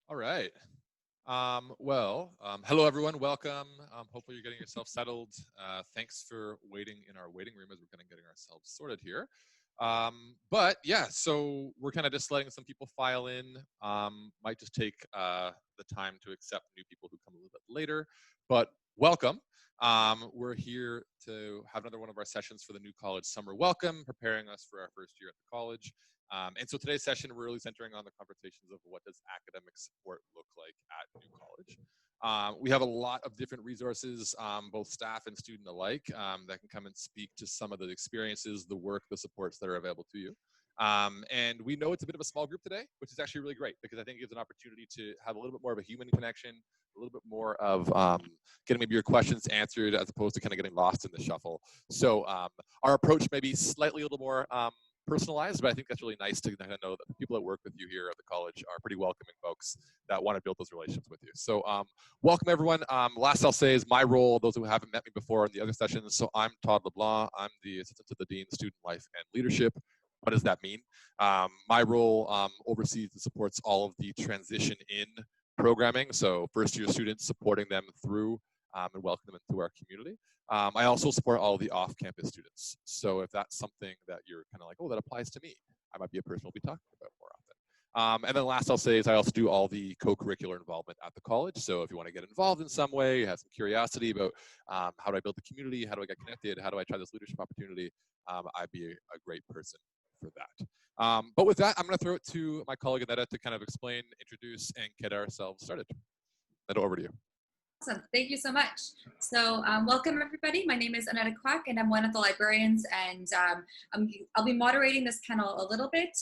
All right. Hello everyone. Welcome. Hopefully you're getting yourself settled. Thanks for waiting in our waiting room as we're kind of getting ourselves sorted here. So we're kind of just letting some people file in. Might just take the time to accept new people who come a little bit later. But welcome. We're here to have another one of our sessions for the New College Summer Welcome, preparing us for our first year at the college. And so today's session, we're really centering on the conversations of what does academic support look like at New College. We have a lot of different resources, both staff and student alike, that can come and speak to some of the experiences, the work, the supports that are available to you. And we know it's a bit of a small group today, which is actually really great because I think it gives an opportunity to have a little bit more of a human connection, a little bit more of getting maybe your questions answered as opposed to kind of getting lost in the shuffle. So our approach may be slightly a little more personalized, but I think that's really nice to kind of know that the people that work with you here at the college are pretty welcoming folks that want to build those relationships with you. So welcome everyone. Last I'll say is my role, those who haven't met me before in the other sessions. So I'm Todd LeBlanc. I'm the Assistant to the Dean, Student Life and Leadership. What does that mean? My role oversees and supports all of the transition in programming. So first year students, supporting them through and welcome them into our community. I also support all the off-campus students. So if that's something that you're kind of like, oh, that applies to me, I might be a person we'll be talking about more often. And then last I'll say is I also do all the co-curricular involvement at the college. So if you want to get involved in some way, have some curiosity about how do I build the community, how do I get connected, how do I try this leadership opportunity, I'd be a great person for that. But with that, I'm going to throw it to my colleague Aneta to kind of explain, introduce, and get ourselves started. Aneta, over to you. Awesome. Thank you so much. So welcome everybody. My name is Aneta Kwak and I'm one of the librarians, and I'll be moderating this panel a little bit.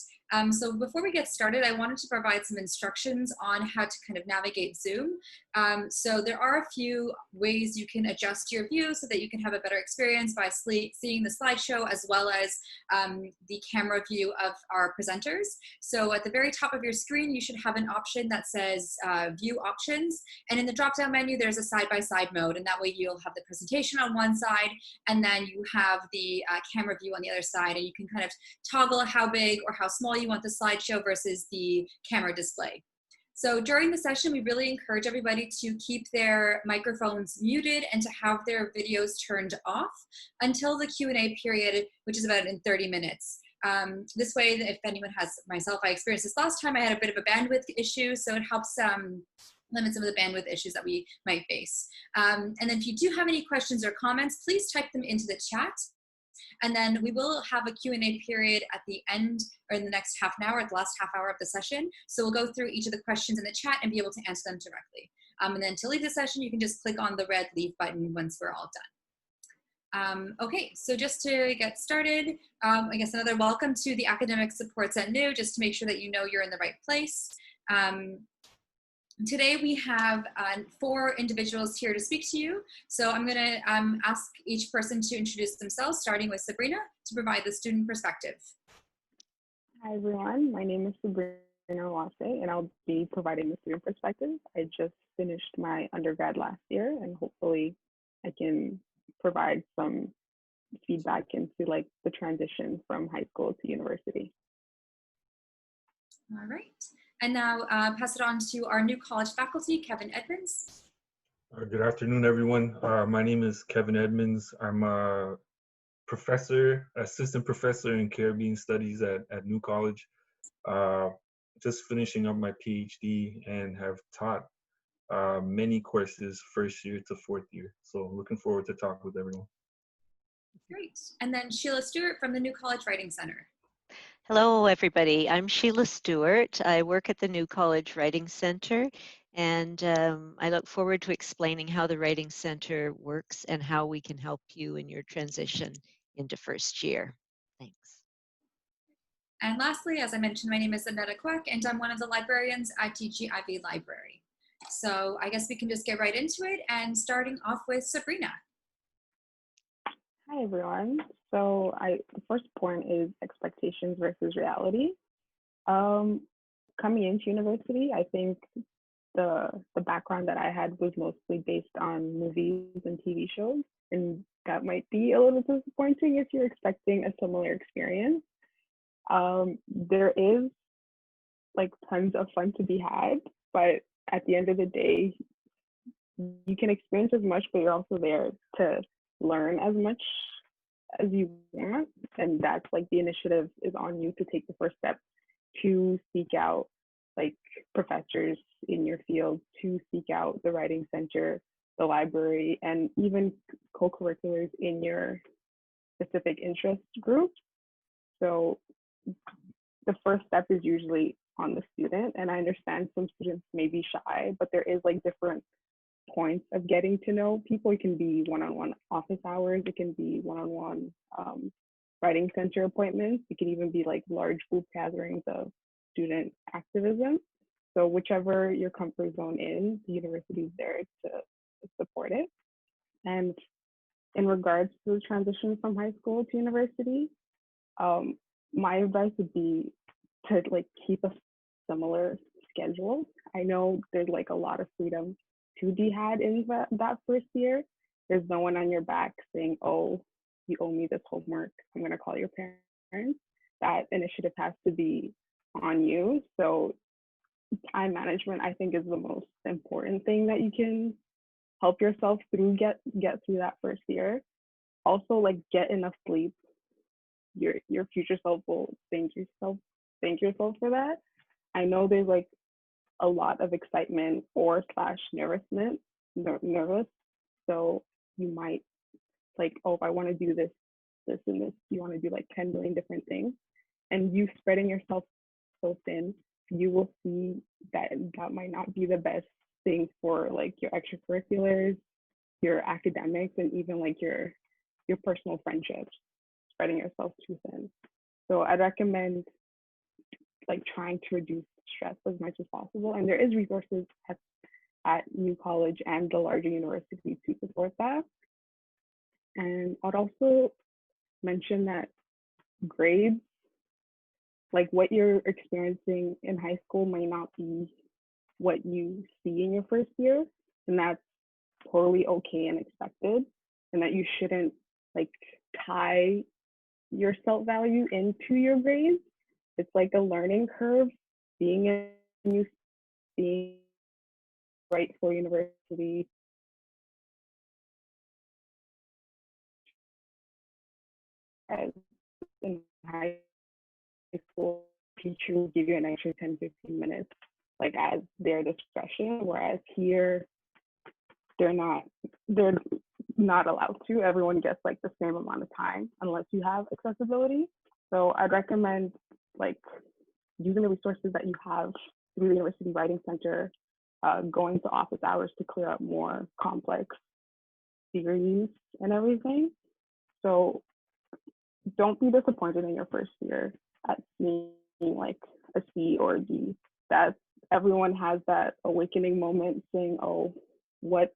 So before we get started, I wanted to provide some instructions on how to kind of navigate Zoom. So there are a few ways you can adjust your view so that you can have a better experience by seeing the slideshow as well as the camera view of our presenters. So at the very top of your screen, you should have an option that says view options. And in the drop-down menu, there's a side-by-side mode, and that way you'll have the presentation on one side, and then you have the camera view on the other side, and you can kind of toggle how big or how small you want the slideshow versus the camera display. So during the session, we really encourage everybody to keep their microphones muted and to have their videos turned off until the Q&A period, which is about in 30 minutes. This way, if anyone has, myself, I experienced this last time, I had a bit of a bandwidth issue, so it helps limit some of the bandwidth issues that we might face. And then if you do have any questions or comments, please type them into the chat. And then we will have a Q&A period at the end, or in the next half an hour, at the last half hour of the session. So we'll go through each of the questions in the chat and be able to answer them directly. And then to leave the session, you can just click on the red leave button once we're all done. Okay, so just to get started, I guess another welcome to the Academic Supports at New, just to make sure that you know you're in the right place. Today we have 4 individuals here to speak to you. So I'm gonna ask each person to introduce themselves, starting with Sabrina, to provide the student perspective. Hi everyone, my name is Sabrina Wase, and I'll be providing the student perspective. I just finished my undergrad last year, and hopefully I can provide some feedback into like the transition from high school to university. All right. And now pass it on to our new college faculty, Kevin Edmonds. Good afternoon, everyone. My name is Kevin Edmonds. I'm a assistant professor in Caribbean Studies at New College. Just finishing up my PhD and have taught many courses first year to fourth year. So looking forward to talk with everyone. Great. And then Sheila Stewart from the New College Writing Center. Hello, everybody. I'm Sheila Stewart. I work at the New College Writing Center, and I look forward to explaining how the Writing Center works and how we can help you in your transition into first year. Thanks. And lastly, as I mentioned, my name is Aneta Kwak, and I'm one of the librarians at TGIB Library. So I guess we can just get right into it, and starting off with Sabrina. Hi everyone. So the first point is expectations versus reality. Coming into university, I think the background that I had was mostly based on movies and TV shows, and that might be a little disappointing if you're expecting a similar experience. There is like tons of fun to be had, but at the end of the day, you can experience as much, but you're also there to learn as much as you want. And that's like the initiative is on you to take the first step to seek out like professors in your field, to seek out the writing center, the library, and even co-curriculars in your specific interest group. So the first step is usually on the student. And I understand some students may be shy, but there is like different points of getting to know people. It can be one-on-one office hours. It can be one-on-one writing center appointments. It can even be like large group gatherings of student activism. So whichever your comfort zone is, the university is there to support it. And in regards to the transition from high school to university, my advice would be to like keep a similar schedule. I know there's like a lot of freedom to be had in that first year. There's no one on your back saying, oh, you owe me this homework, I'm going to call your parents. That initiative has to be on you. So time management, I think, is the most important thing that you can help yourself through, get through that first year. Also, like, get enough sleep. Your future self will thank yourself for that. I know there's like a lot of excitement or / nervous. So you might like, oh, if I want to do this, and this, you want to do like 10 million different things. And you spreading yourself so thin, you will see that that might not be the best thing for like your extracurriculars, your academics, and even like your personal friendships, spreading yourself too thin. So I'd recommend like trying to reduce stress as much as possible. And there is resources at New College and the larger university to support that. And I'd also mention that grades, like what you're experiencing in high school, may not be what you see in your first year. And that's totally okay and expected. And that you shouldn't like tie your self-value into your grades. It's like a learning curve. Being right for university, as in high school, teacher will give you an extra 10-15 minutes, like as their discretion, whereas here they're not allowed to. Everyone gets like the same amount of time unless you have accessibility. So I'd recommend like using the resources that you have through the University Writing Center, going to office hours to clear up more complex theories and everything. So don't be disappointed in your first year at seeing like a C or a D. That everyone has that awakening moment saying, oh, what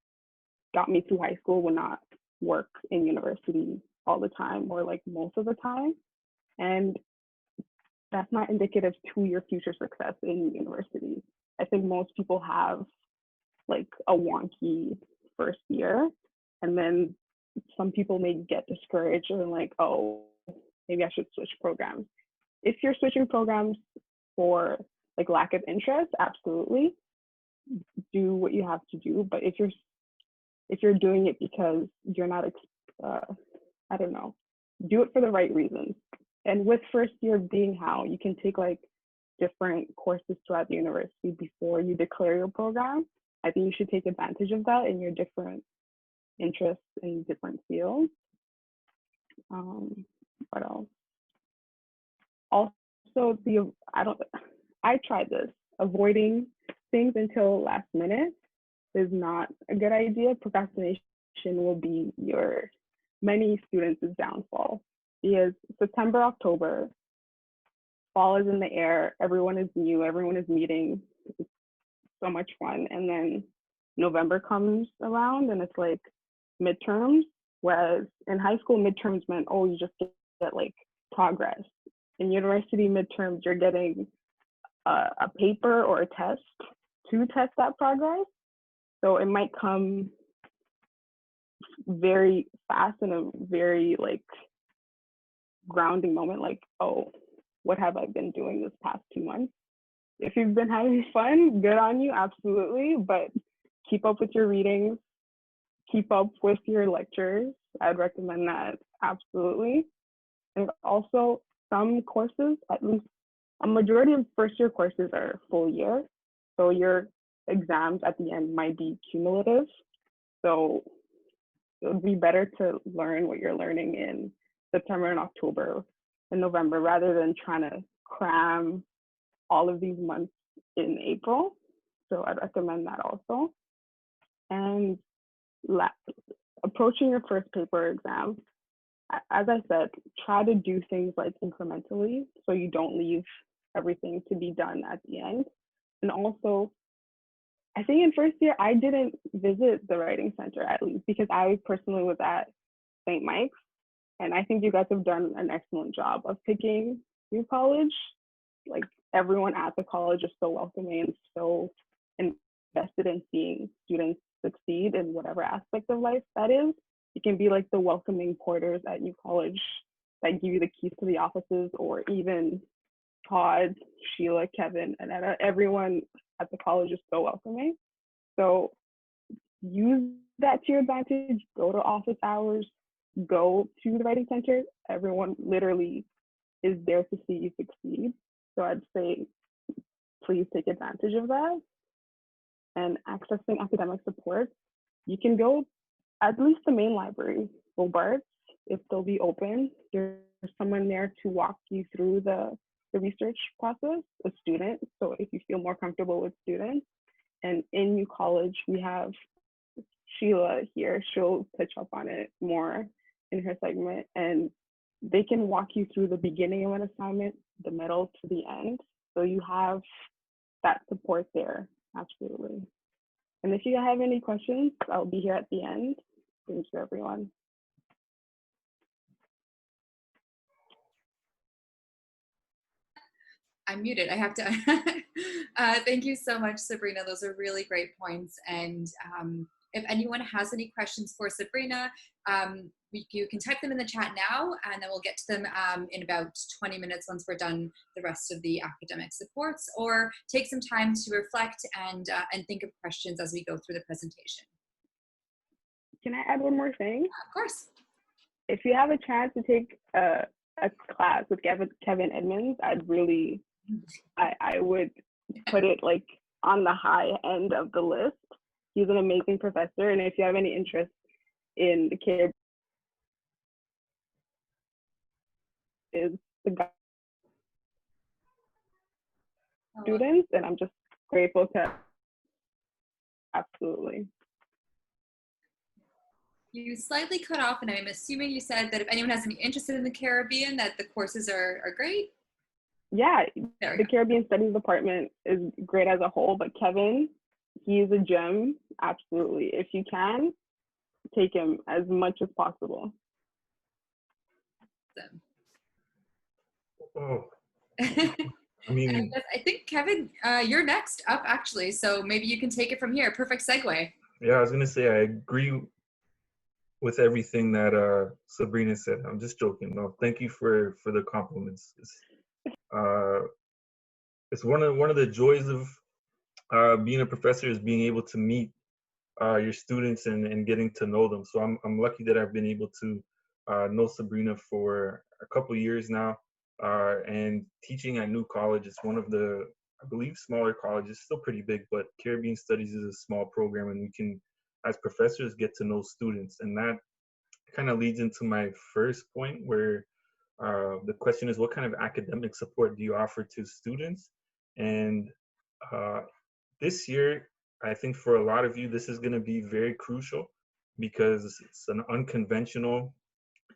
got me through high school will not work in university all the time or like most of the time. And that's not indicative to your future success in university. I think most people have like a wonky first year, and then some people may get discouraged and like, oh, maybe I should switch programs. If you're switching programs for like lack of interest, absolutely do what you have to do. But if you're doing it because you're not, I don't know, do it for the right reasons. And with first year being how you can take like different courses throughout the university before you declare your program, I think you should take advantage of that in your different interests in different fields. What else? Also, I tried this. Avoiding things until last minute is not a good idea. Procrastination will be many students' downfall, because September, October, fall is in the air, everyone is new, everyone is meeting, it's so much fun. And then November comes around and it's like midterms, whereas in high school, midterms meant, oh, you just get like progress. In university midterms, you're getting a paper or a test to test that progress. So it might come very fast in a very like grounding moment, like, oh, what have I been doing this past 2 months? if you've been having fun, good on you, absolutely. But keep up with your readings, keep up with your lectures. I'd recommend that absolutely. And also, some courses, at least a majority of first year courses are full year. So your exams at the end might be cumulative. So it would be better to learn what you're learning in September and October and November rather than trying to cram all of these months in April. So I'd recommend that also. And approaching your first paper exam, as I said, try to do things like incrementally so you don't leave everything to be done at the end. And also, I think in first year, I didn't visit the writing center at least because I personally was at St. Mike's. And I think you guys have done an excellent job of picking your college. Like everyone at the college is so welcoming and so invested in seeing students succeed in whatever aspect of life that is. It can be like the welcoming porters at New College that give you the keys to the offices, or even Todd, Sheila, Kevin, and Etta. Everyone at the college is so welcoming. So use that to your advantage. Go to office hours, go to the writing center. Everyone literally is there to see you succeed. So I'd say please take advantage of that. And accessing academic support, you can go at least the main library, Robarts, if they'll be open. There's someone there to walk you through the research process, a student. So if you feel more comfortable with students. And in New College, we have Sheila here. She'll touch up on it more in her segment. And they can walk you through the beginning of an assignment, the middle to the end. So you have that support there, absolutely. And if you have any questions, I'll be here at the end. Thank you, everyone. I'm muted. I have to. Thank you so much, Sabrina. Those are really great points. And if anyone has any questions for Sabrina, you can type them in the chat now, and then we'll get to them in about 20 minutes once we're done the rest of the academic supports, or take some time to reflect and think of questions as we go through the presentation. Can I add one more thing? Of course. If you have a chance to take a class with Kevin Edmonds, I would put it like on the high end of the list. He's an amazing professor, and if you have any interest in the Caribbean, is the guy students, and I'm just grateful to absolutely. You slightly cut off, and I'm assuming you said that if anyone has any interest in the Caribbean, that the courses are great. Yeah, the Caribbean Studies Department is great as a whole, but Kevin, he's a gem, absolutely. If you can, take him as much as possible. Oh, I mean, I think, Kevin, you're next up, actually, so maybe you can take it from here. Perfect segue. Yeah, I was gonna say I agree with everything that Sabrina said. I'm just joking. No, thank you for the compliments. It's one of the joys of being a professor is being able to meet your students and getting to know them. So I'm lucky that I've been able to know Sabrina for a couple years now. And teaching at New College is one of the, I believe, smaller colleges, still pretty big, but Caribbean Studies is a small program, and we can, as professors, get to know students. And that kind of leads into my first point, where the question is, what kind of academic support do you offer to students? And this year, I think for a lot of you, this is going to be very crucial because it's an unconventional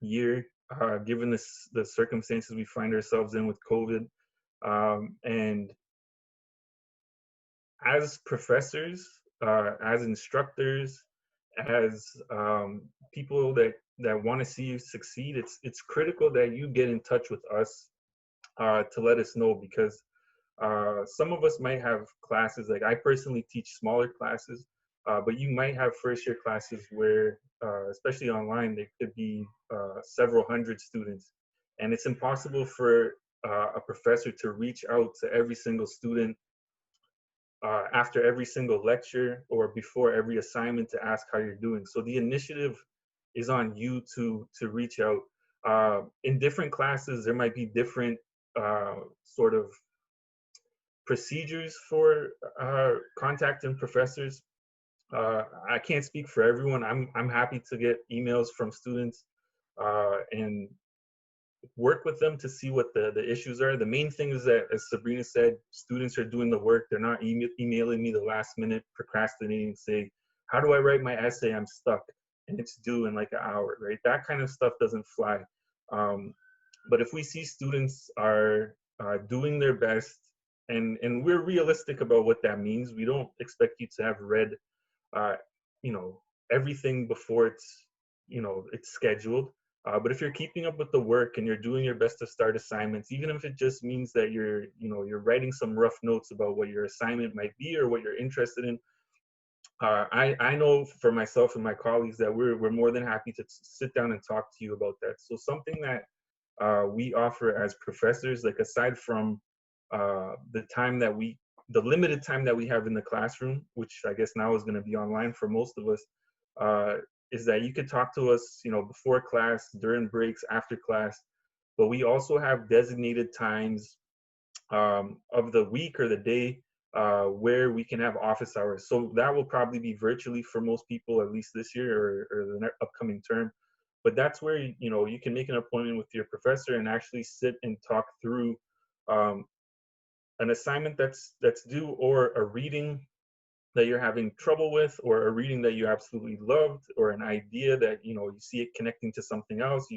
year, given the circumstances we find ourselves in with COVID. And as professors, as instructors, as people that want to see you succeed, it's critical that you get in touch with us to let us know, because some of us might have classes, like I personally teach smaller classes, but you might have first year classes where, especially online, there could be several hundred students. And it's impossible for a professor to reach out to every single student after every single lecture or before every assignment to ask how you're doing. So the initiative is on you to reach out. In different classes, there might be different sort of procedures for contacting professors. I can't speak for everyone. I'm happy to get emails from students and work with them to see what the issues are. The main thing is that, as Sabrina said, students are doing the work. They're not emailing me the last minute, procrastinating, say, how do I write my essay? I'm stuck and it's due in like an hour, right? That kind of stuff doesn't fly. But if we see students are doing their best, and we're realistic about what that means, we don't expect you to have read, you know, everything before it's scheduled. But if you're keeping up with the work and you're doing your best to start assignments, even if it just means that you're writing some rough notes about what your assignment might be or what you're interested in, I know for myself and my colleagues that we're more than happy to sit down and talk to you about that. So something that we offer as professors, like aside from the limited time that we have in the classroom, which I guess now is going to be online for most of us, is that you could talk to us, before class, during breaks, after class. But we also have designated times of the week or the day where we can have office hours. So that will probably be virtually for most people, at least this year or the upcoming term. But that's where you can make an appointment with your professor and actually sit and talk through an assignment that's due, or a reading that you're having trouble with, or a reading that you absolutely loved, or an idea that you see it connecting to something else.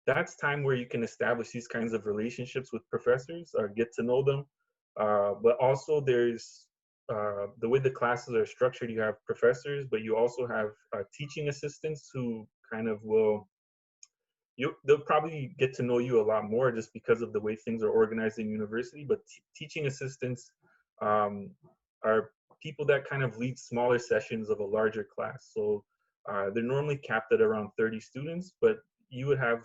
That's time where you can establish these kinds of relationships with professors or get to know them. But also there's the way the classes are structured, you have professors, but you also have teaching assistants who kind of they'll probably get to know you a lot more just because of the way things are organized in university. But teaching assistants are people that kind of lead smaller sessions of a larger class. So they're normally capped at around 30 students, but you would have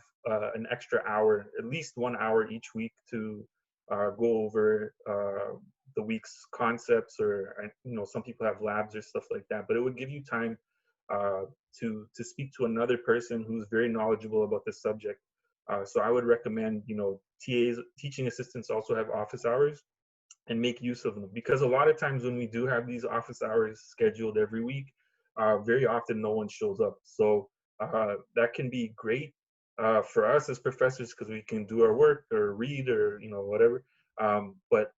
an extra hour, at least 1 hour each week, to go over the week's concepts, or some people have labs or stuff like that. But it would give you time to speak to another person who's very knowledgeable about the subject. So I would recommend, TAs, teaching assistants, also have office hours, and make use of them, because a lot of times when we do have these office hours scheduled every week, very often no one shows up. So that can be great for us as professors, because we can do our work or read or whatever. But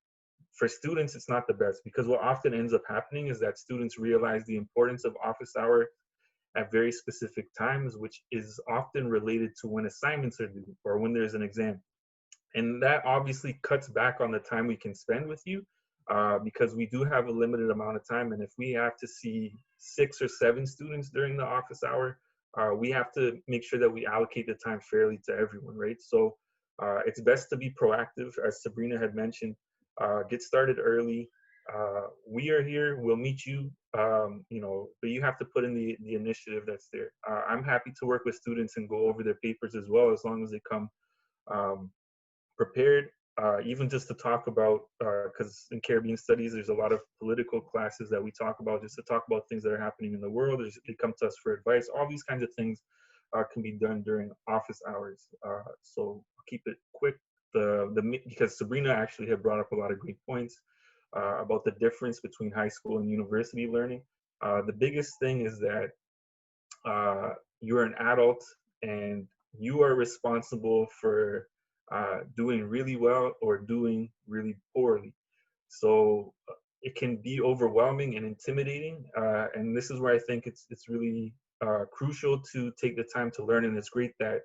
for students, it's not the best, because what often ends up happening is that students realize the importance of office hour at very specific times, which is often related to when assignments are due or when there's an exam. And that obviously cuts back on the time we can spend with you, because we do have a limited amount of time. And if we have to see 6 or 7 students during the office hour, we have to make sure that we allocate the time fairly to everyone, right? So it's best to be proactive, as Sabrina had mentioned. Get started early. We are here. We'll meet you, but you have to put in the initiative that's there. I'm happy to work with students and go over their papers as well, as long as they come prepared, even just to talk about, because in Caribbean studies, there's a lot of political classes that we talk about, just to talk about things that are happening in the world. They come to us for advice. All these kinds of things can be done during office hours. So I'll keep it quick. Because Sabrina actually had brought up a lot of great points about the difference between high school and university learning. The biggest thing is that you're an adult and you are responsible for doing really well or doing really poorly. So it can be overwhelming and intimidating. And this is where I think it's really crucial to take the time to learn. And it's great that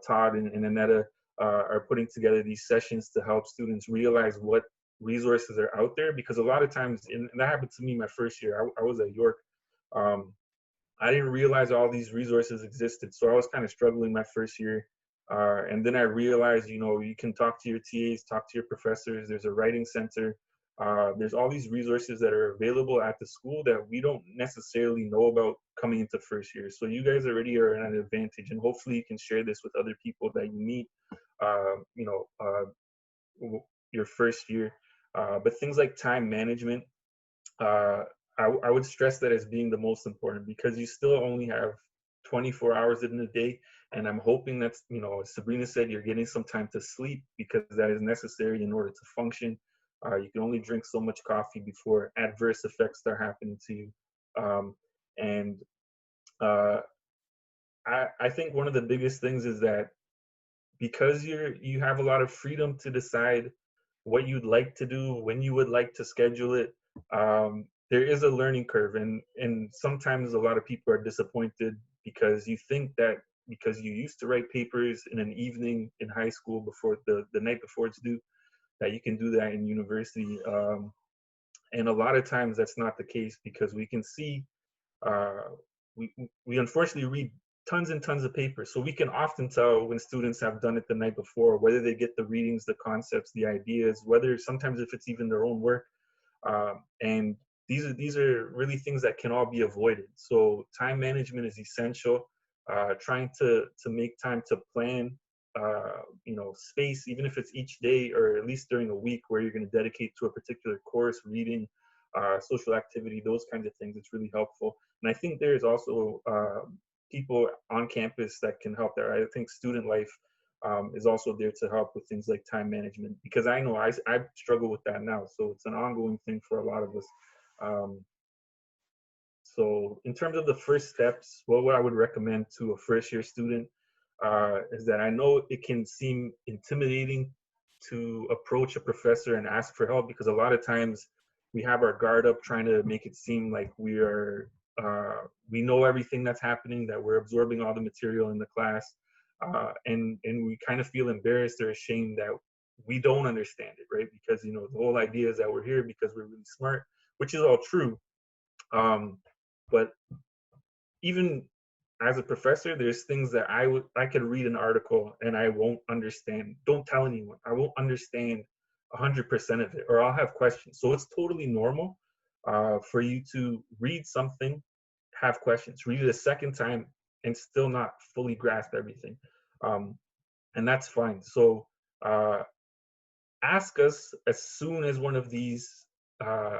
Todd and Annetta are putting together these sessions to help students realize what resources are out there. Because a lot of times, and that happened to me my first year, I was at York. I didn't realize all these resources existed. So I was kind of struggling my first year. And then I realized, you can talk to your TAs, talk to your professors. There's a writing center. There's all these resources that are available at the school that we don't necessarily know about coming into first year. So you guys already are at an advantage, and hopefully you can share this with other people that you meet, your first year. But things like time management, I would stress that as being the most important, because you still only have 24 hours in a day. And I'm hoping that's, as Sabrina said, you're getting some time to sleep, because that is necessary in order to function. You can only drink so much coffee before adverse effects start happening to you. And I think one of the biggest things is that, because you have a lot of freedom to decide what you'd like to do, when you would like to schedule it, there is a learning curve, and sometimes a lot of people are disappointed, because you think that because you used to write papers in an evening in high school before the night before it's due, that you can do that in university. And a lot of times that's not the case, because we can see, uh, we unfortunately read tons and tons of papers. So we can often tell when students have done it the night before, whether they get the readings, the concepts, the ideas, whether sometimes if it's even their own work. And these are really things that can all be avoided. So time management is essential. Trying to make time to plan, space, even if it's each day or at least during a week, where you're going to dedicate to a particular course, reading, social activity, those kinds of things. It's really helpful. And I think there's also people on campus that can help there. I think Student Life is also there to help with things like time management, because I know I struggle with that now. So it's an ongoing thing for a lot of us. So in terms of the first steps, what I would recommend to a first year student is that, I know it can seem intimidating to approach a professor and ask for help, because a lot of times we have our guard up, trying to make it seem like we know everything that's happening, that we're absorbing all the material in the class, and we kind of feel embarrassed or ashamed that we don't understand it, right? Because the whole idea is that we're here because we're really smart, which is all true. But even as a professor, there's things that I could read an article and I won't understand. Don't tell anyone. I won't understand 100% of it, or I'll have questions. So it's totally normal for you to read something, have questions, read it a second time, and still not fully grasp everything. And that's fine. So ask us as soon as one of these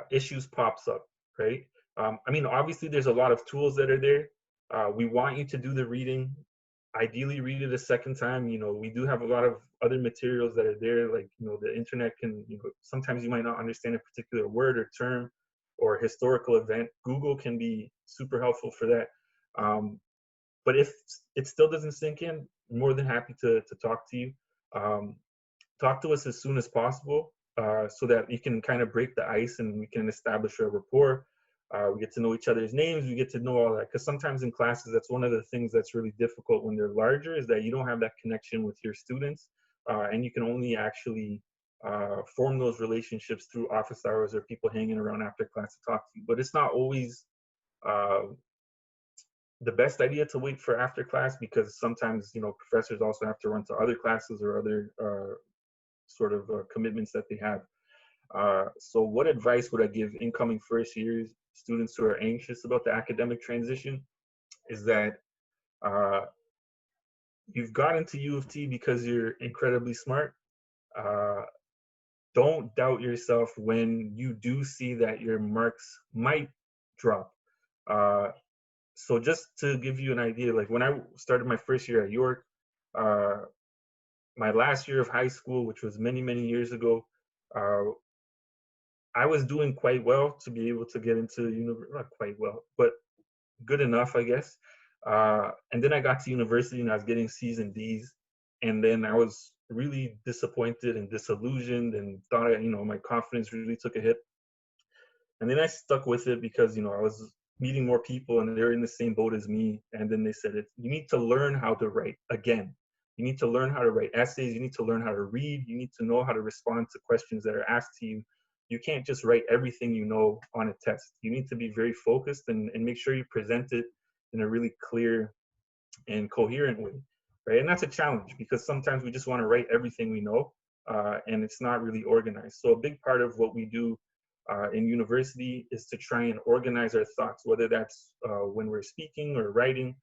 issues pops up, right? Obviously, there's a lot of tools that are there. We want you to do the reading. Ideally, read it a second time. We do have a lot of other materials that are there, like, the internet can, sometimes you might not understand a particular word or term or historical event. Google can be super helpful for that. But if it still doesn't sink in, more than happy to talk to you. Talk to us as soon as possible, so that you can kind of break the ice and we can establish a rapport. We get to know each other's names. We get to know all that, because sometimes in classes, that's one of the things that's really difficult when they're larger, is that you don't have that connection with your students, and you can only actually form those relationships through office hours or people hanging around after class to talk to you. But it's not always the best idea to wait for after class, because sometimes professors also have to run to other classes or other sort of commitments that they have. So what advice would I give incoming first years students who are anxious about the academic transition? Is that you've got into U of T because you're incredibly smart. Don't doubt yourself when you do see that your marks might drop. So just to give you an idea, like when I started my first year at York, my last year of high school, which was many, many years ago, I was doing quite well to be able to get into not quite well, but good enough, I guess. And then I got to university and I was getting C's and D's, and then I was really disappointed and disillusioned, and thought my confidence really took a hit. And then I stuck with it because I was meeting more people and they're in the same boat as me. And then they said, you need to learn how to write again. You need to learn how to write essays. You need to learn how to read. You need to know how to respond to questions that are asked to you. You can't just write everything you know on a test. You need to be very focused and make sure you present it in a really clear and coherent way, right? And that's a challenge, because sometimes we just want to write everything we know, and it's not really organized. So a big part of what we do in university is to try and organize our thoughts, whether that's when we're speaking or writing.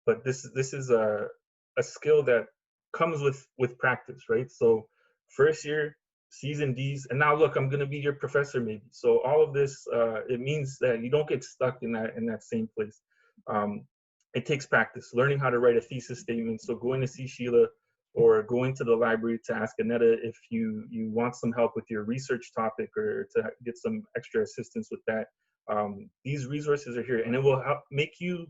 But this is a skill that comes with practice, right? So first year C's and D's, and now look, I'm going to be your professor maybe. So all of this, it means that you don't get stuck in that same place. It takes practice, learning how to write a thesis statement. So going to see Sheila or going to the library to ask Annetta if you want some help with your research topic or to get some extra assistance with that. These resources are here, and it will help make you,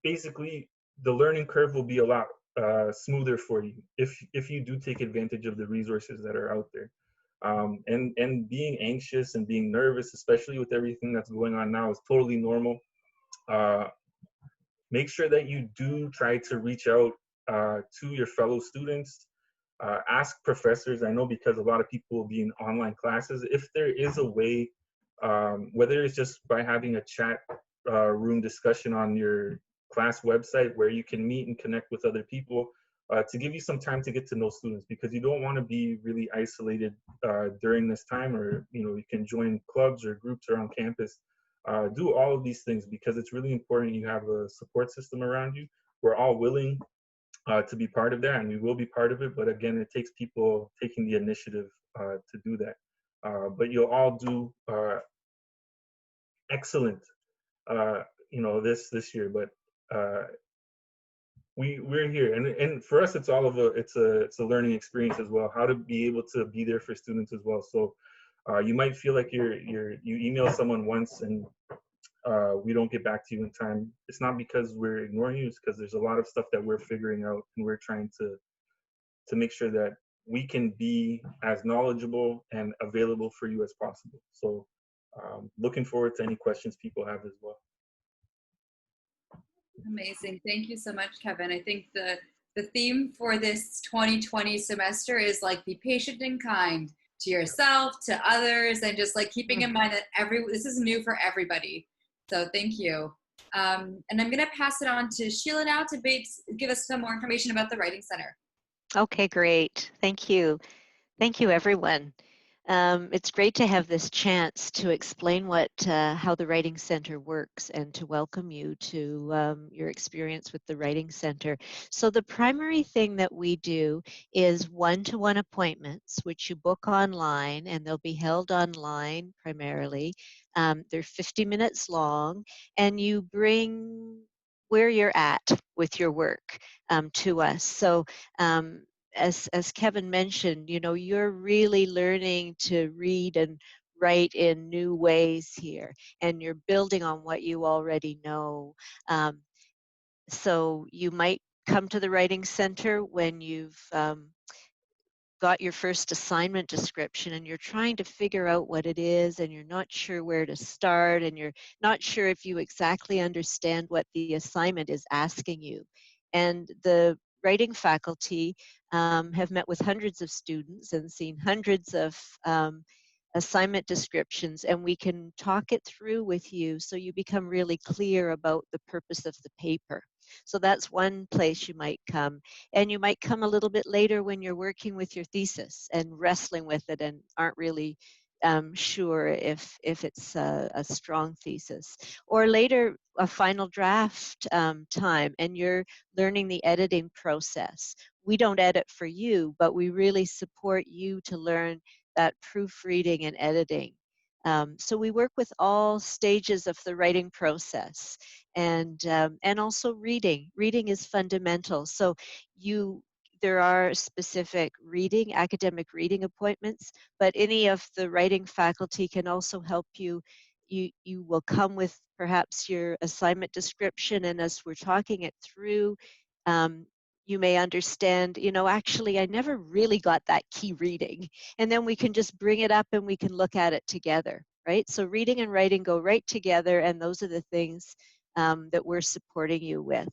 basically, the learning curve will be a lot smoother for you if you do take advantage of the resources that are out there. And being anxious and being nervous, especially with everything that's going on now, is totally normal. Make sure that you do try to reach out to your fellow students. Ask professors. I know because a lot of people will be in online classes. If there is a way, whether it's just by having a chat room discussion on your class website where you can meet and connect with other people, to give you some time to get to know students, because you don't want to be really isolated during this time. Or you can join clubs or groups around campus. Do all of these things because it's really important you have a support system around you. We're all willing to be part of that, and we will be part of it. But again, it takes people taking the initiative to do that. But you'll all do excellent, this year. But we're here, and for us, it's a learning experience as well. How to be able to be there for students as well. So you might feel like you email someone once and we don't get back to you in time. It's not because we're ignoring you. It's because there's a lot of stuff that we're figuring out, and we're trying to make sure that we can be as knowledgeable and available for you as possible. So looking forward to any questions people have as well. Amazing. Thank you so much, Kevin. I think the theme for this 2020 semester is like, be patient and kind to yourself, to others, and just like keeping in mind that this is new for everybody. So thank you. And I'm going to pass it on to Sheila now to give us some more information about the Writing Center. Okay, great. Thank you. Thank you, everyone. It's great to have this chance to explain how the Writing Center works and to welcome you to your experience with the Writing Center. So the primary thing that we do is one-to-one appointments, which you book online, and they'll be held online primarily. They're 50 minutes long, and you bring where you're at with your work to us. So as Kevin mentioned, you're really learning to read and write in new ways here, and you're building on what you already know. So you might come to the Writing Center when you've got your first assignment description and you're trying to figure out what it is, and you're not sure where to start, and you're not sure if you exactly understand what the assignment is asking you. And the writing faculty have met with hundreds of students and seen hundreds of assignment descriptions, and we can talk it through with you so you become really clear about the purpose of the paper. So that's one place you might come. And you might come a little bit later when you're working with your thesis and wrestling with it and aren't really sure if it's a strong thesis. Or later, a final draft time, and you're learning the editing process. We don't edit for you, but we really support you to learn that proofreading and editing. So we work with all stages of the writing process, and also reading. Reading is fundamental. So there are specific academic reading appointments, but any of the writing faculty can also help you. You will come with perhaps your assignment description, and as we're talking it through, you may understand, actually, I never really got that key reading. And then we can just bring it up and we can look at it together, right? So reading and writing go right together, and those are the things that we're supporting you with.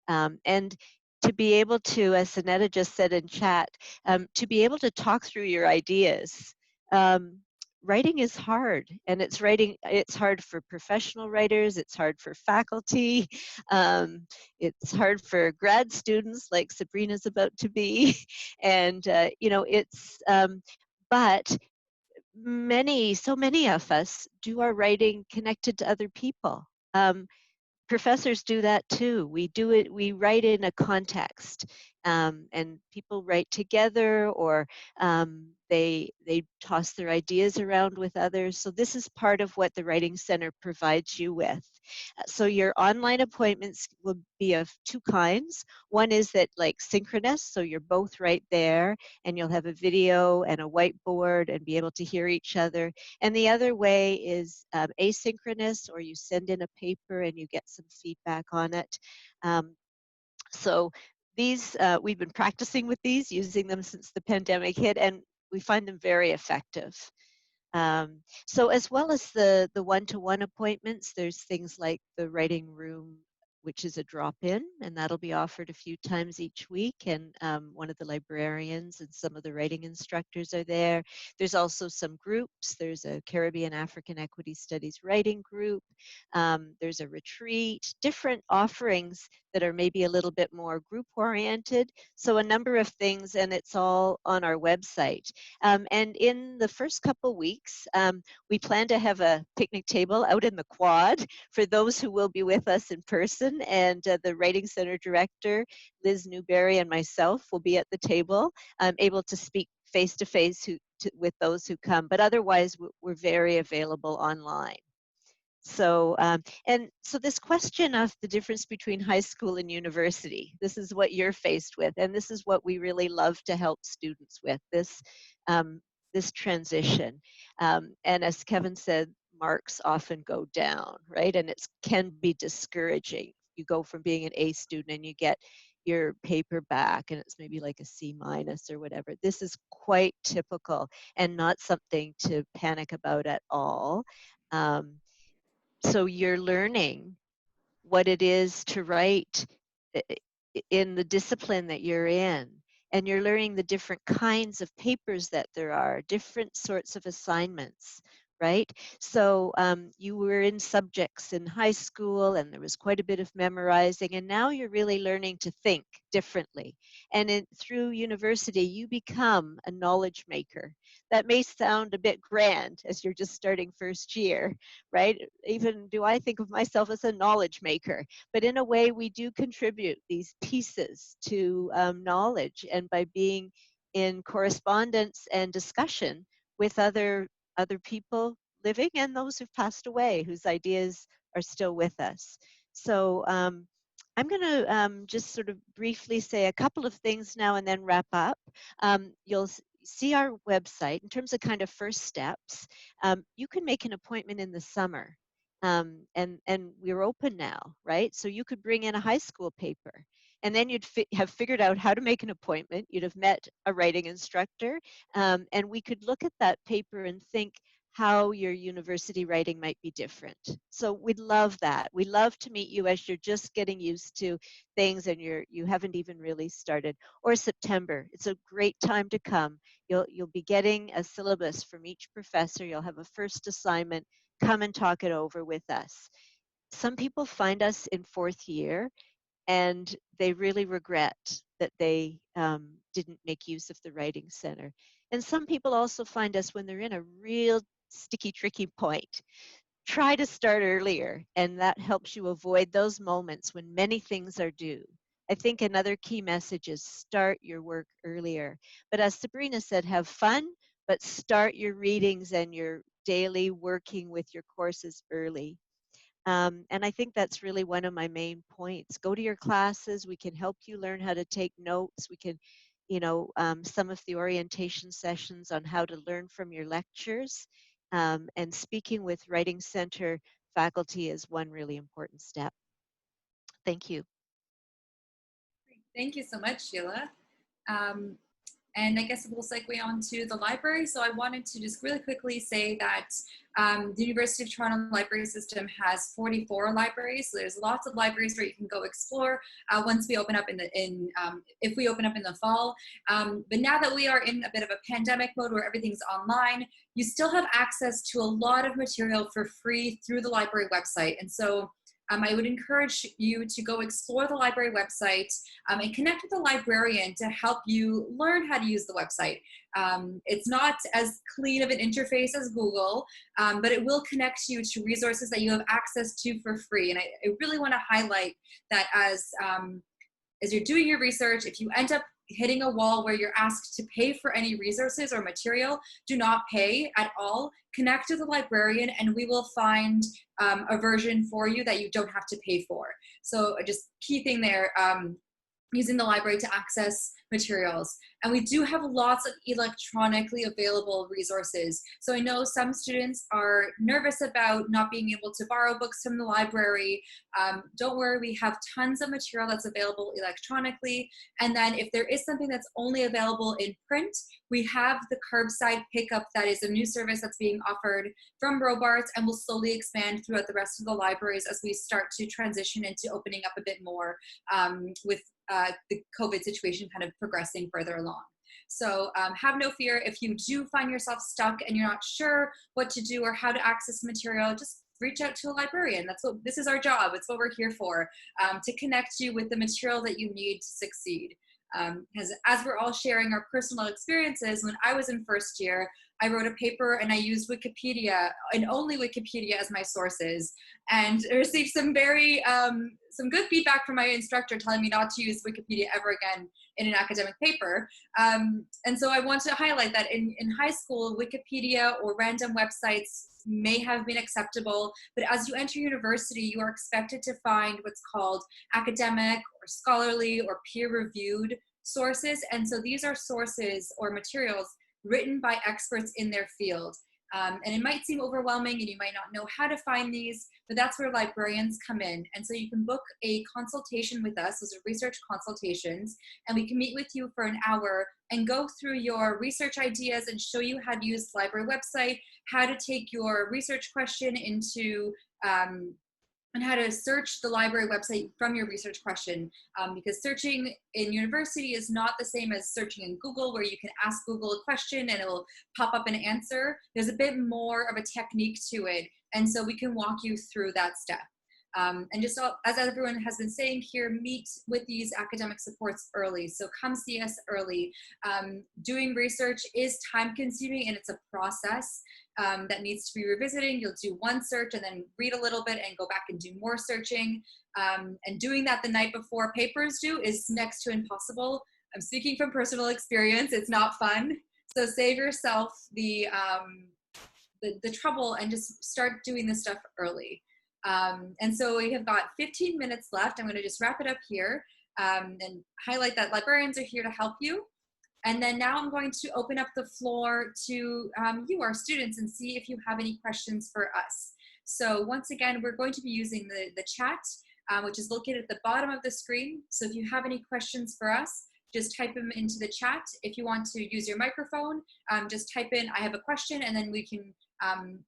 And to be able to, as Annetta just said in chat, to be able to talk through your ideas. Writing is hard, and it's hard for professional writers, it's hard for faculty, it's hard for grad students like Sabrina's about to be, and but so many of us do our writing connected to other people. Professors do that too. We write in a context, and people write together, or they toss their ideas around with others. So this is part of what the Writing Center provides you with. So your online appointments will be of two kinds. One is that like synchronous, so you're both right there and you'll have a video and a whiteboard and be able to hear each other. And the other way is asynchronous, or you send in a paper and you get some feedback on it. So these, we've been practicing with these, using them since the pandemic hit, and we find them very effective. So as well as the one-to-one appointments, there's things like the writing room, which is a drop-in, and that'll be offered a few times each week. And one of the librarians and some of the writing instructors are there. There's also some groups. There's a Caribbean African Equity Studies writing group. There's a retreat, different offerings that are maybe a little bit more group-oriented. So a number of things, and it's all on our website. And in the first couple weeks, we plan to have a picnic table out in the quad for those who will be with us in person. And the Writing Center director, Liz Newberry, and myself will be at the table, able to speak face-to-face with those who come. But otherwise, we're very available online. So, and so this question of the difference between high school and university, this is what you're faced with, and this is what we really love to help students with, this, this transition. And as Kevin said, marks often go down, right? And it can be discouraging. You go from being an A student and you get your paper back and it's maybe like a C- or whatever. This is quite typical and not something to panic about at all. So you're learning what it is to write in the discipline that you're in. And you're learning the different kinds of papers that there are, different sorts of assignments, right? So you were in subjects in high school and there was quite a bit of memorizing, and now you're really learning to think differently. And through university, you become a knowledge maker. That may sound a bit grand as you're just starting first year, right? Even do I think of myself as a knowledge maker? But in a way, we do contribute these pieces to knowledge, and by being in correspondence and discussion with other people living and those who've passed away, whose ideas are still with us. So I'm going to just sort of briefly say a couple of things now and then wrap up. You'll see our website in terms of kind of first steps. You can make an appointment in the summer. And we're open now, right? So you could bring in a high school paper, and then you'd have figured out how to make an appointment. You'd have met a writing instructor, and we could look at that paper and think how your university writing might be different. So we'd love that. We love to meet you as you're just getting used to things and you haven't even really started. Or September, it's a great time to come. You'll be getting a syllabus from each professor. You'll have a first assignment. Come and talk it over with us. Some people find us in fourth year and they really regret that they didn't make use of the Writing Center. And some people also find us when they're in a real sticky, tricky point. Try to start earlier, and that helps you avoid those moments when many things are due. I think another key message is start your work earlier. But as Sabrina said, have fun, but start your readings and your daily working with your courses early. And I think that's really one of my main points. Go to your classes. We can help you learn how to take notes. We can, some of the orientation sessions on how to learn from your lectures. And speaking with Writing Center faculty is one really important step. Thank you. Thank you so much, Sheila. And I guess we'll segue on to the library. So I wanted to just really quickly say that the University of Toronto library system has 44 libraries. So there's lots of libraries where you can go explore once we open up if we open up in the fall. But now that we are in a bit of a pandemic mode where everything's online, you still have access to a lot of material for free through the library website. And so I would encourage you to go explore the library website and connect with a librarian to help you learn how to use the website. It's not as clean of an interface as Google, but it will connect you to resources that you have access to for free. And I really want to highlight that as as you're doing your research, if you end up hitting a wall where you're asked to pay for any resources or material, do not pay at all. Connect to the librarian and we will find a version for you that you don't have to pay for. So just key thing there, using the library to access materials. And we do have lots of electronically available resources. So I know some students are nervous about not being able to borrow books from the library. Don't worry, we have tons of material that's available electronically. And then if there is something that's only available in print, we have the curbside pickup that is a new service that's being offered from Robarts and will slowly expand throughout the rest of the libraries as we start to transition into opening up a bit more with the COVID situation kind of progressing further along. So have no fear if you do find yourself stuck and you're not sure what to do or how to access material, just reach out to a librarian. This is our job. It's what we're here for, to connect you with the material that you need to succeed. Because as we're all sharing our personal experiences, when I was in first year, I wrote a paper and I used Wikipedia and only Wikipedia as my sources, and I received some very some good feedback from my instructor telling me not to use Wikipedia ever again in an academic paper. And so I want to highlight that in high school, Wikipedia or random websites may have been acceptable, but as you enter university, you are expected to find what's called academic or scholarly or peer-reviewed sources. And so these are sources or materials written by experts in their field. And it might seem overwhelming and you might not know how to find these, but that's where librarians come in. And so you can book a consultation with us, those are research consultations, and we can meet with you for an hour and go through your research ideas and show you how to use the library website, how to take your research question into and how to search the library website from your research question, because searching in university is not the same as searching in Google, where you can ask Google a question and it will pop up an answer. There's a bit more of a technique to it, and so we can walk you through that step. And just as everyone has been saying here, meet with these academic supports early. So come see us early. Doing research is time consuming and it's a process that needs to be revisiting. You'll do one search and then read a little bit and go back and do more searching. And doing that the night before papers due is next to impossible. I'm speaking from personal experience. It's not fun. So save yourself the trouble and just start doing this stuff early. And so we have got 15 minutes left. I'm going to just wrap it up here and highlight that librarians are here to help you. And then now I'm going to open up the floor to you, our students, and see if you have any questions for us. So once again, we're going to be using the chat, which is located at the bottom of the screen. So if you have any questions for us, just type them into the chat. If you want to use your microphone, just type in, I have a question, and then we can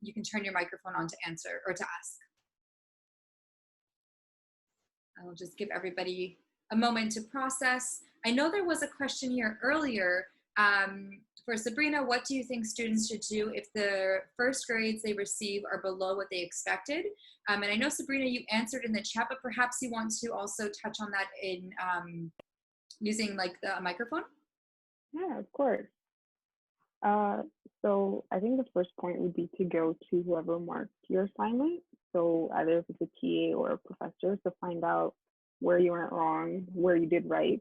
you can turn your microphone on to answer or to ask. I'll just give everybody a moment to process. I know there was a question here earlier for Sabrina. What do you think students should do if the first grades they receive are below what they expected? And I know, Sabrina, you answered in the chat, but perhaps you want to also touch on that in using like the microphone? Yeah, of course. So I think the first point would be to go to whoever marked your assignment. So either if it's a TA or a professor, to find out where you went wrong, where you did right,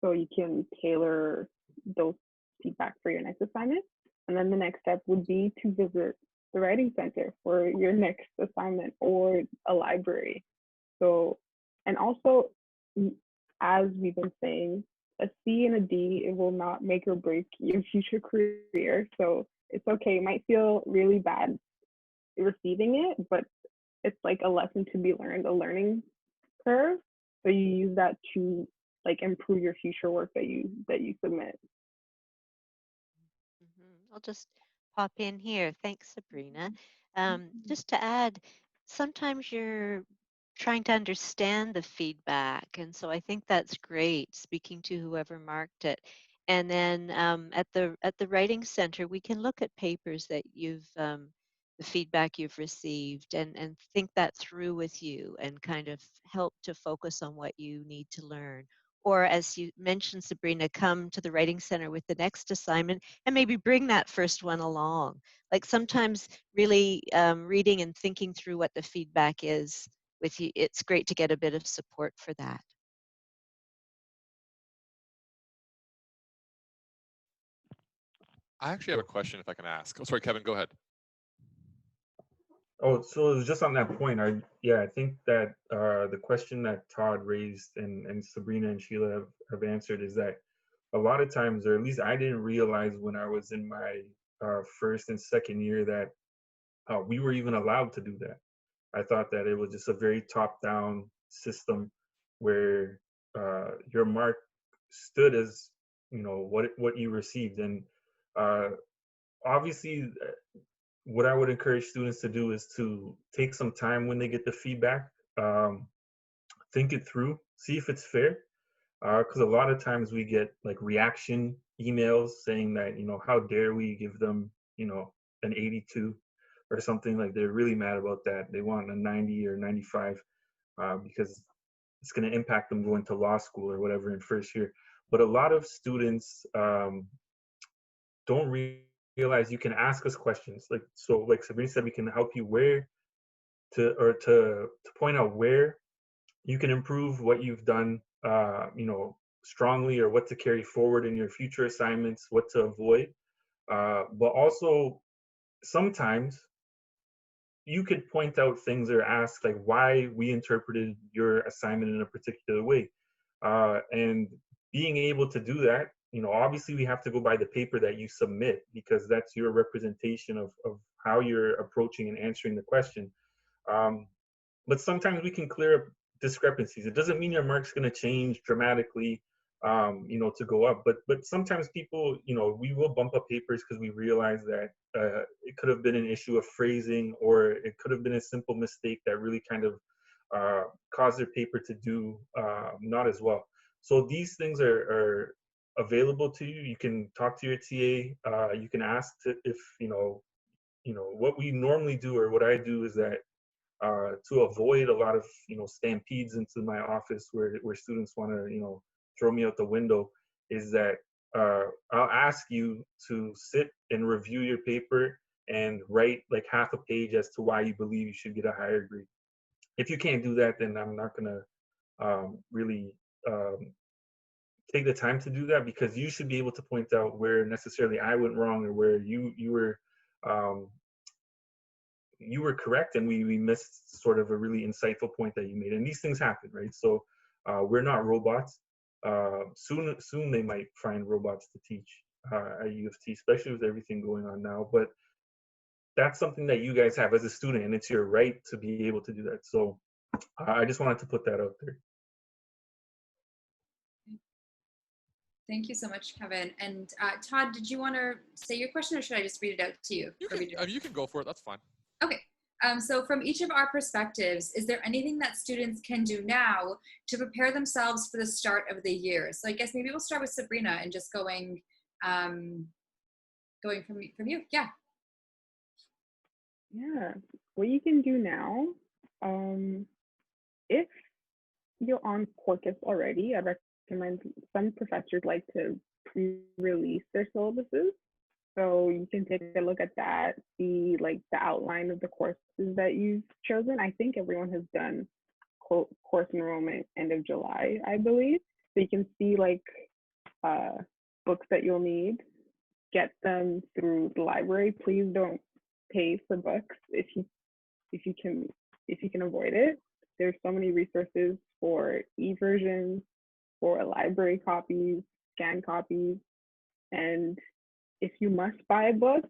so you can tailor those feedback for your next assignment. And then the next step would be to visit the writing center for your next assignment or a library. So, and also, as we've been saying, a C and a D, it will not make or break your future career. So it's okay. It might feel really bad receiving it, but it's like a lesson to be learned, a learning curve. So you use that to like improve your future work that you submit. I'll just pop in here. Thanks, Sabrina. Just to add, sometimes you're trying to understand the feedback, and so I think that's great, speaking to whoever marked it. And then at the writing center, we can look at papers that you've the feedback you've received and think that through with you and kind of help to focus on what you need to learn. Or as you mentioned, Sabrina, come to the writing center with the next assignment and maybe bring that first one along. Like sometimes really reading and thinking through what the feedback is with you, it's great to get a bit of support for that. I actually have a question if I can ask. Oh, sorry, Kevin, go ahead. Oh, so it was just on that point. I think that the question that Todd raised and Sabrina and Sheila have answered is that a lot of times, or at least I didn't realize when I was in my first and second year that we were even allowed to do that. I thought that it was just a very top-down system where your mark stood as, you know, what you received, and uh, obviously what I would encourage students to do is to take some time when they get the feedback, um, think it through, see if it's fair. Because a lot of times we get like reaction emails saying that, you know, how dare we give them, you know, an 82 or something. Like they're really mad about that. They want a 90 or 95 because it's going to impact them going to law school or whatever in first year. But a lot of students don't realize you can ask us questions. Like, so like Sabrina said, we can help you where to point out where you can improve what you've done, you know, strongly, or what to carry forward in your future assignments, what to avoid. But also sometimes you could point out things or ask like why we interpreted your assignment in a particular way. And being able to do that, you know, obviously we have to go by the paper that you submit because that's your representation of how you're approaching and answering the question. Um, but sometimes we can clear up discrepancies. It doesn't mean your mark's going to change dramatically, you know, to go up. But sometimes people, you know, we will bump up papers because we realize that it could have been an issue of phrasing, or it could have been a simple mistake that really kind of caused their paper to do not as well. So these things are available to you. You can talk to your TA. You can ask if you know what we normally do, or what I do is that to avoid a lot of, you know, stampedes into my office where students want to, you know, throw me out the window, is that I'll ask you to sit and review your paper and write like half a page as to why you believe you should get a higher grade. If you can't do that, then I'm not gonna really take the time to do that, because you should be able to point out where necessarily I went wrong, or where um, you were correct and we missed sort of a really insightful point that you made. And these things happen, right? So we're not robots. Soon they might find robots to teach at U of T, especially with everything going on now. But that's something that you guys have as a student, and it's your right to be able to do that. So I just wanted to put that out there. Thank you so much, Kevin. And Todd, did you want to say your question, or should I just read it out to you? You can go for it. That's fine. Okay. So from each of our perspectives, is there anything that students can do now to prepare themselves for the start of the year? So I guess maybe we'll start with Sabrina and just going from you. Yeah. Yeah, what you can do now, if you're on Quarkus already, I recommend, some professors like to pre-release their syllabuses. So you can take a look at that, see like the outline of the courses that you've chosen. I think everyone has done course enrollment end of July, I believe. So you can see like books that you'll need, get them through the library. Please don't pay for books if you can avoid it. There's so many resources for e-versions, for library copies, scanned copies, and if you must buy a book,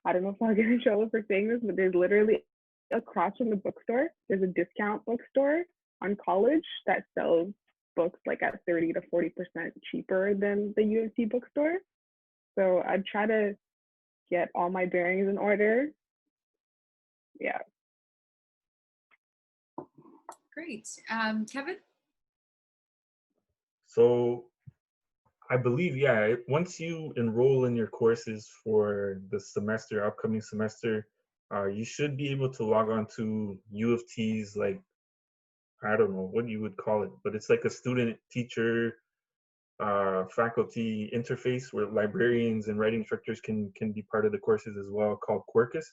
I don't know if I'll get in trouble for saying this, but there's literally across from the bookstore, there's a discount bookstore on College that sells books like at 30 to 40% cheaper than the U of T bookstore. So I'd try to get all my bearings in order. Yeah. Great. Kevin? So I believe, yeah, once you enroll in your courses for the semester, upcoming semester, you should be able to log on to U of T's, like, I don't know what you would call it, but it's like a student teacher faculty interface where librarians and writing instructors can be part of the courses as well, called Quarkus.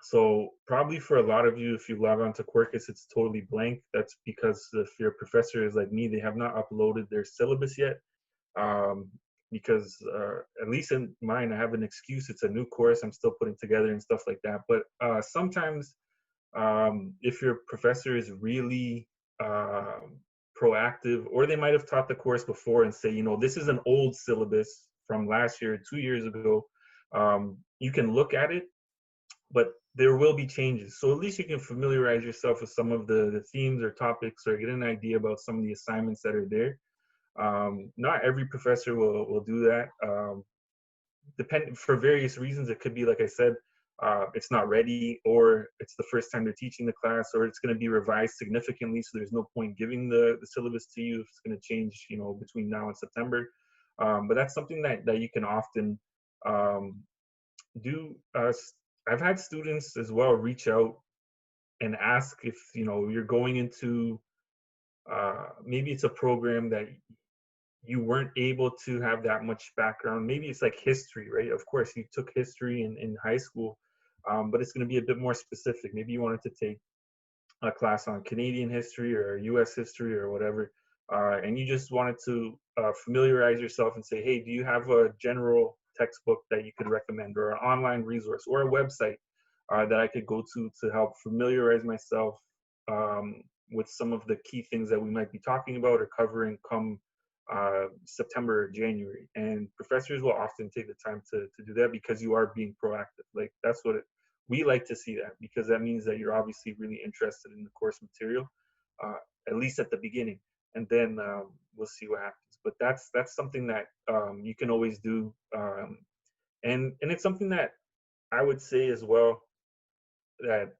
So probably for a lot of you, if you log on to Quarkus, it's totally blank. That's because if your professor is like me, they have not uploaded their syllabus yet. because at least in mine, I have an excuse. It's a new course I'm still putting together and stuff like that. But sometimes if your professor is really proactive, or they might have taught the course before and say, you know, this is an old syllabus from last year, 2 years ago, you can look at it, but there will be changes. So at least you can familiarize yourself with some of the themes or topics, or get an idea about some of the assignments that are there. Not every professor will do that. Depend for various reasons. It could be, like I said, it's not ready, or it's the first time they're teaching the class, or it's going to be revised significantly, so there's no point giving the syllabus to you if it's going to change, you know, between now and September. But that's something that you can often do. I've had students as well reach out and ask if, you know, you're going into maybe it's a program that you weren't able to have that much background. Maybe it's like history, right? Of course, you took history in high school, but it's going to be a bit more specific. Maybe you wanted to take a class on Canadian history or US history or whatever, and you just wanted to familiarize yourself and say, hey, do you have a general textbook that you could recommend, or an online resource, or a website that I could go to help familiarize myself with some of the key things that we might be talking about or covering come September or January. And professors will often take the time to do that, because you are being proactive. Like, that's what we like to see, that, because that means that you're obviously really interested in the course material, at least at the beginning, and then we'll see what happens. But that's something that you can always do, and it's something that I would say as well, that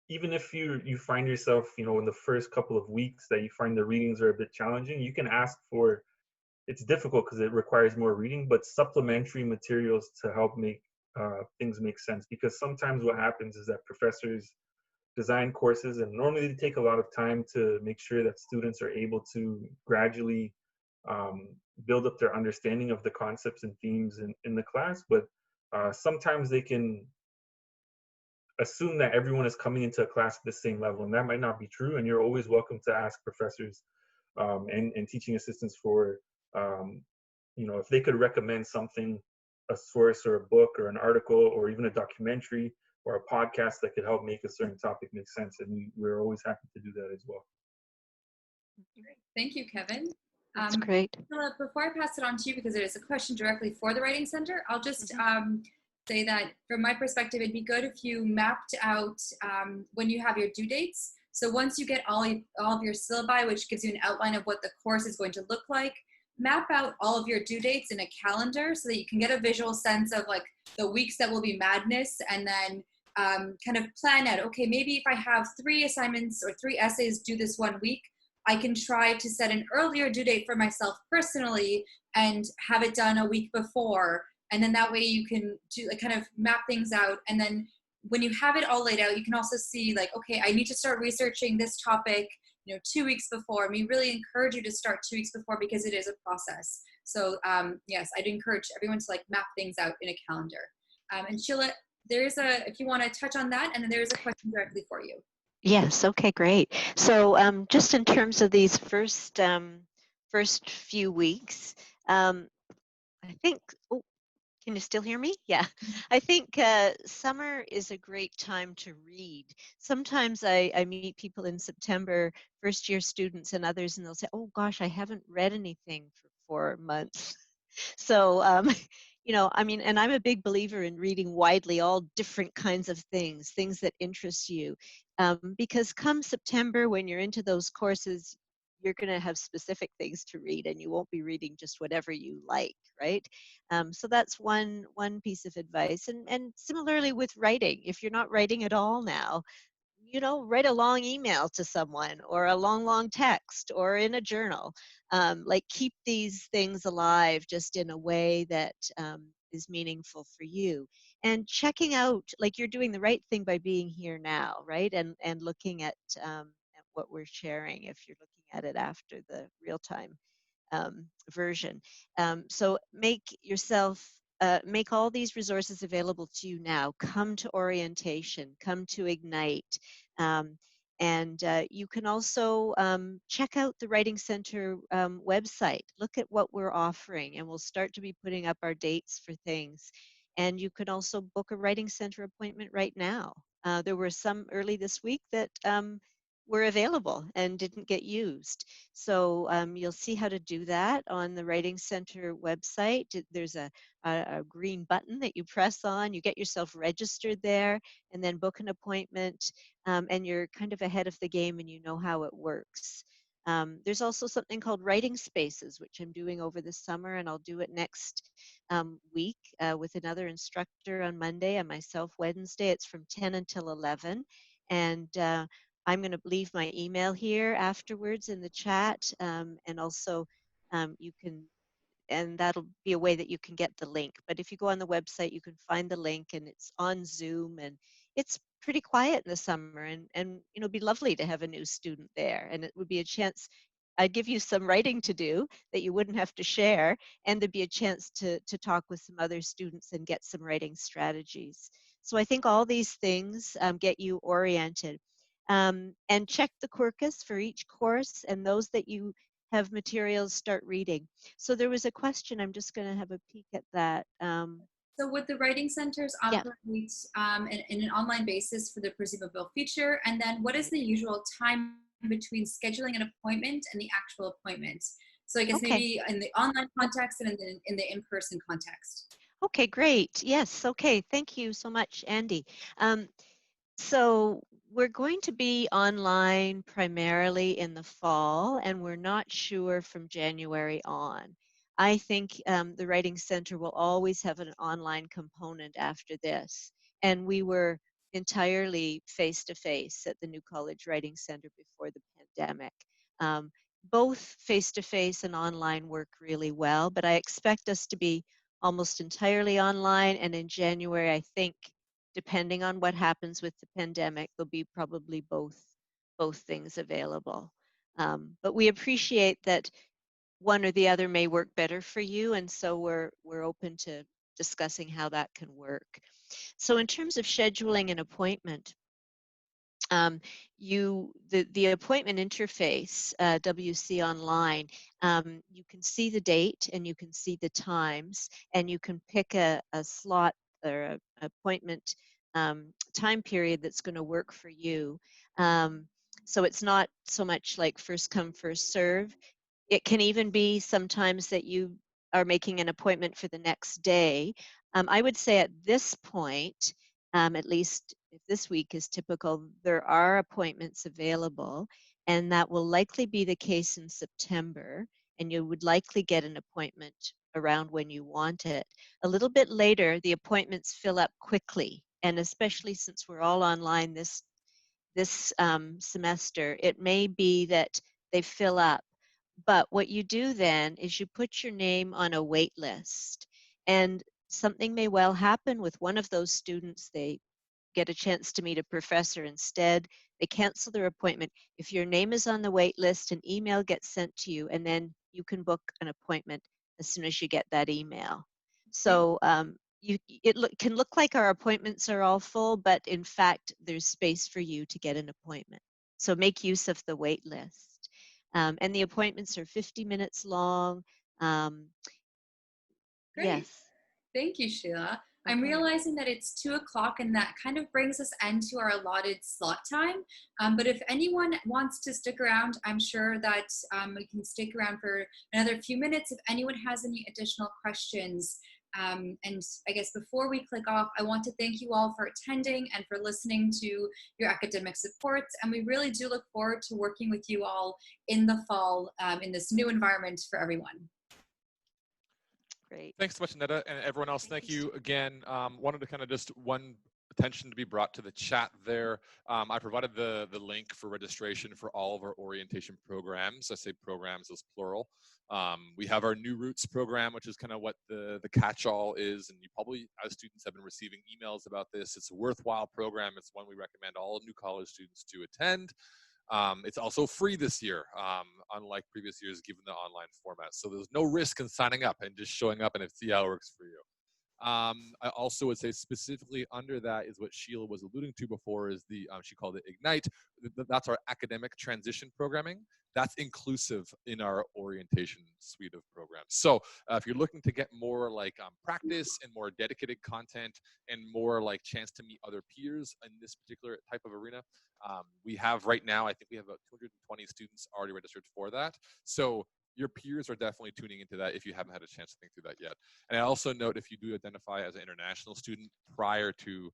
even if you find yourself, you know, in the first couple of weeks that you find the readings are a bit challenging, you can ask for, it's difficult because it requires more reading, but supplementary materials to help make things make sense. Because sometimes what happens is that professors design courses, and normally they take a lot of time to make sure that students are able to gradually build up their understanding of the concepts and themes in the class. But sometimes they can assume that everyone is coming into a class at the same level, and that might not be true. And you're always welcome to ask professors and teaching assistants for, you know, if they could recommend something, a source or a book or an article or even a documentary or a podcast that could help make a certain topic make sense. And we're always happy to do that as well. Thank you, Kevin. That's great. Philip, before I pass it on to you, because it is a question directly for the Writing Center, I'll just say that from my perspective, it'd be good if you mapped out when you have your due dates. So once you get all of your syllabi, which gives you an outline of what the course is going to look like, map out all of your due dates in a calendar so that you can get a visual sense of like the weeks that will be madness, and then kind of plan out, okay, maybe if I have 3 assignments or 3 essays due this one week, I can try to set an earlier due date for myself personally and have it done a week before. And then that way you can do like kind of map things out. And then when you have it all laid out, you can also see like, okay, I need to start researching this topic, you know, 2 weeks before. I mean, really encourage you to start 2 weeks before, because it is a process. So yes, I'd encourage everyone to like map things out in a calendar. And Sheila, if you want to touch on that, and then there's a question directly for you. Yes. Okay. Great. So, just in terms of these first few weeks, I think. Oh, can you still hear me? Yeah. I think summer is a great time to read. Sometimes I meet people in September, first year students and others, and they'll say, "Oh gosh, I haven't read anything for 4 months." So, you know, I mean, and I'm a big believer in reading widely, all different kinds of things that interest you. Because come September, when you're into those courses, you're going to have specific things to read, and you won't be reading just whatever you like, right? So that's one piece of advice. And similarly with writing, if you're not writing at all now, you know, write a long email to someone, or a long text, or in a journal. Like, keep these things alive just in a way that is meaningful for you. And checking out, like, you're doing the right thing by being here now, right? And looking at what we're sharing, if you're looking at it after the real time version. So make all these resources available to you now. Come to orientation, come to Ignite, And you can also check out the Writing Center website. Look at what we're offering, and we'll start to be putting up our dates for things. And you can also book a Writing Center appointment right now. There were some early this week that were available and didn't get used. So you'll see how to do that on the Writing Center website. There's a green button that you press on. You get yourself registered there and then book an appointment, and you're kind of ahead of the game and you know how it works. There's also something called Writing Spaces, which I'm doing over the summer, and I'll do it next week with another instructor on Monday and myself Wednesday. It's from 10 until 11. And I'm going to leave my email here afterwards in the chat, and also you can, and that'll be a way that you can get the link. But if you go on the website, you can find the link, and it's on Zoom, and it's pretty quiet in the summer, and it'd be lovely to have a new student there, and it would be a chance. I'd give you some writing to do that you wouldn't have to share, and there'd be a chance to talk with some other students and get some writing strategies. So I think all these things get you oriented. And check the Quirkus for each course, and those that you have materials, start reading. So there was a question, I'm just going to have a peek at that. So would the writing centers Yeah. operate in an online basis for the presumable future? And then what is the usual time between scheduling an appointment and the actual appointment? So I guess Okay. maybe in the online context and in the in-person context. Okay, great. Yes, okay. Thank you so much, Andy. So we're going to be online primarily in the fall, and we're not sure from January on. I think the Writing Center will always have an online component after this. And we were entirely face-to-face at the New College Writing Center before the pandemic. Both face-to-face and online work really well, but I expect us to be almost entirely online. And in January, I think, depending on what happens with the pandemic, there'll be probably both things available. But we appreciate that one or the other may work better for you, and so we're open to discussing how that can work. So in terms of scheduling an appointment, the appointment interface, WC Online, you can see the date and you can see the times, and you can pick a slot or an appointment time period that's going to work for you. So it's not so much like first come, first serve. It can even be sometimes that you are making an appointment for the next day. I would say at this point, at least if this week is typical, there are appointments available, and that will likely be the case in September, and you would likely get an appointment around when you want it. A little bit later, the appointments fill up quickly, and especially since we're all online this semester, it may be that they fill up. But what you do then is you put your name on a wait list, and something may well happen with one of those students. They get a chance to meet a professor instead. They cancel their appointment. If your name is on the wait list, an email gets sent to you, and then you can book an appointment as soon as you get that email. So can look like our appointments are all full, but in fact, there's space for you to get an appointment. So make use of the wait list. And the appointments are 50 minutes long. Great. Yes. Thank you, Sheila. I'm Okay. realizing that it's 2:00 and that kind of brings us into our allotted slot time. But if anyone wants to stick around, I'm sure that we can stick around for another few minutes if anyone has any additional questions. And I guess before we click off, I want to thank you all for attending and for listening to your academic supports. And we really do look forward to working with you all in the fall in this new environment for everyone. Great. Thanks so much, Netta, and everyone else. Thank you again. Wanted to kind of just one attention to be brought to the chat there. I provided the link for registration for all of our orientation programs. I say programs as plural. We have our New Roots program, which is kind of what the catch-all is, and you probably, as students, have been receiving emails about this. It's a worthwhile program. It's one we recommend all New College students to attend. It's also free this year, unlike previous years, given the online format. So there's no risk in signing up and just showing up and see how it works for you. I also would say specifically under that is what Sheila was alluding to before is the, she called it Ignite. That's our academic transition programming. That's inclusive in our orientation suite of programs. So if you're looking to get more like practice and more dedicated content and more like chance to meet other peers in this particular type of arena, we have right now, I think we have about 220 students already registered for that. So your peers are definitely tuning into that if you haven't had a chance to think through that yet. And I also note if you do identify as an international student prior to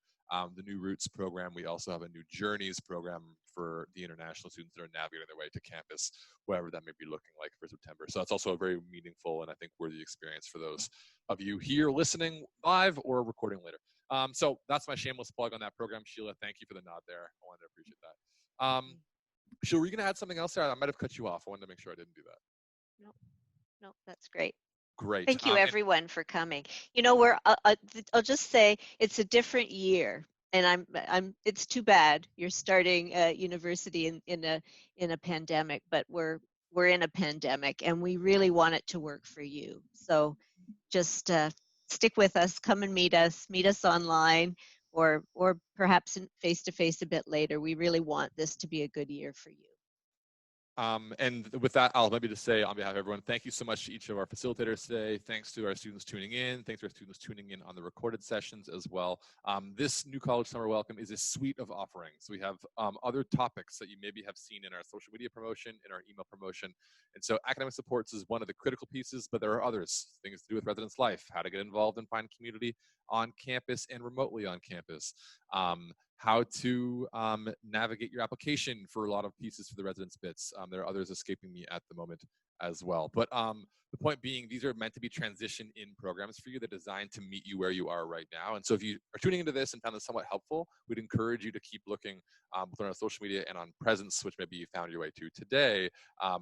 the New Routes program, we also have a New Journeys program for the international students that are navigating their way to campus, whatever that may be looking like for September. So that's also a very meaningful and I think worthy experience for those of you here listening live or recording later. So that's my shameless plug on that program. Sheila, thank you for the nod there. I wanted to appreciate that. Sheila, were you going to add something else there? I might have cut you off. I wanted to make sure I didn't do that. No, that's great. Great. Thank you, everyone, for coming. You know, I'll just say it's a different year, and it's too bad you're starting university in a pandemic, but we're in a pandemic, and we really want it to work for you. So just stick with us, come and meet us online, or perhaps face to face a bit later. We really want this to be a good year for you. And with that, I'll maybe just say on behalf of everyone, thank you so much to each of our facilitators today. Thanks to our students tuning in. Thanks to our students tuning in on the recorded sessions as well. This New College Summer Welcome is a suite of offerings. We have other topics that you maybe have seen in our social media promotion, in our email promotion. And so academic supports is one of the critical pieces, but there are others, things to do with residence life, how to get involved and find community on campus and remotely on campus. How to navigate your application for a lot of pieces for the residence bits. There are others escaping me at the moment as well. But the point being, these are meant to be transition in programs for you. They're designed to meet you where you are right now. And so if you are tuning into this and found this somewhat helpful, we'd encourage you to keep looking both on our social media and on Presence, which maybe you found your way to today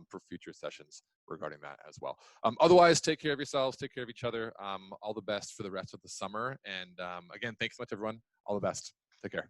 for future sessions regarding that as well. Otherwise, take care of yourselves, take care of each other. All the best for the rest of the summer. And again, thanks so much, everyone. All the best. Take care.